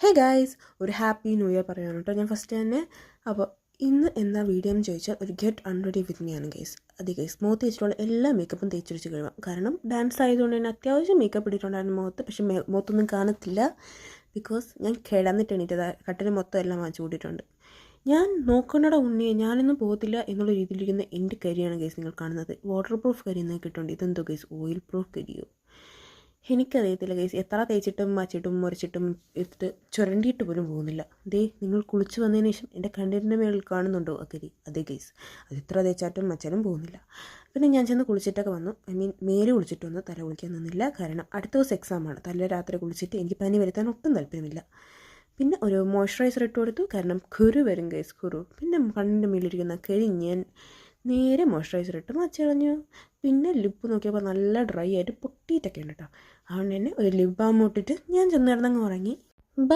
Hey guys, ഒരു happy new year പറയാണ് കേട്ടോ ഞാൻ ഫസ്റ്റ് തന്നെ. അപ്പോൾ ഇന്ന് എന്താ വീഡിയോ എന്ന് ചോദിച്ചാൽ ഒരു ഗെറ്റ് അൺറെഡി വിത്ത് മീ ആണ് ഗൈസ്. അത് ഗൈസ് മുഖത്ത് വെച്ചിട്ടുള്ള എല്ലാ മേക്കപ്പും തേച്ച് വെച്ച് കഴിവാം. കാരണം ഡാൻസ് ആയതുകൊണ്ട് തന്നെ അത്യാവശ്യം മേക്കപ്പ് ഇട്ടിട്ടുണ്ടായിരുന്നു മുഖത്ത്. പക്ഷേ മുഖത്തൊന്നും കാണത്തില്ല. ബിക്കോസ് ഞാൻ കിടന്നിട്ട് എണീറ്റത് കട്ടിൽ മൊത്തം എല്ലാം മാറ്റി കൂട്ടിയിട്ടുണ്ട്. ഞാൻ നോക്കണയുടെ ഉണ്ണിയെ ഞാനൊന്നും പോകത്തില്ല എന്നുള്ള രീതിയിലിരിക്കുന്ന എൻ്റെ കരിയാണ് ഗൈസ് നിങ്ങൾ കാണുന്നത്. വാട്ടർ പ്രൂഫ് കരി എന്നൊക്കെ കിട്ടുന്നുണ്ട്. ഇതെന്തോ ഗൈസ് ഓയിൽ പ്രൂഫ് കരിയോ? എനിക്കറിയത്തില്ല ഗൈസ്. എത്ര തേച്ചിട്ടും മാച്ചിട്ടും മുരച്ചിട്ടും എടുത്തിട്ട് ചുരണ്ടിയിട്ട് പോലും പോകുന്നില്ല. ദേ നിങ്ങൾ കുളിച്ച് വന്നതിന് ശേഷം എൻ്റെ കണ്ണിൻ്റെ മേളിൽ കാണുന്നുണ്ടോ ആ കരി? അതേ ഗൈസ്, അത് എത്ര തേച്ചാറ്റും മച്ചാലും പോകുന്നില്ല. പിന്നെ ഞാൻ ചെന്ന് കുളിച്ചിട്ടൊക്കെ വന്നു. മേല് കുളിച്ചിട്ട് വന്നു. തല കുളിക്കാൻ നിന്നില്ല. കാരണം അടുത്ത ദിവസം എക്സാമാണ്. തല രാത്രി കുളിച്ചിട്ട് എനിക്ക് പനി വരുത്താൻ ഒട്ടും താല്പര്യമില്ല. പിന്നെ ഒരു മോയ്സ്ചറൈസർ ഇട്ട് കൊടുത്തു. കാരണം കുരു വരും ഗൈസ്, കുരു. പിന്നെ കണ്ണിൻ്റെ മേലിരിക്കുന്ന കരി ഞാൻ നേരെ മോയ്സ്ചറൈസർ ഇട്ട് മാച്ച് കളഞ്ഞു. പിന്നെ ലിപ്പ് നോക്കിയപ്പോൾ നല്ല ഡ്രൈ ആയിട്ട് പൊട്ടിയിട്ടൊക്കെ ഉണ്ട് കേട്ടോ. അതുകൊണ്ട് തന്നെ ഒരു ലിപ് ബാം ഇട്ടിട്ട് ഞാൻ ചെന്ന് കിടന്നങ്ങ് ഉറങ്ങി.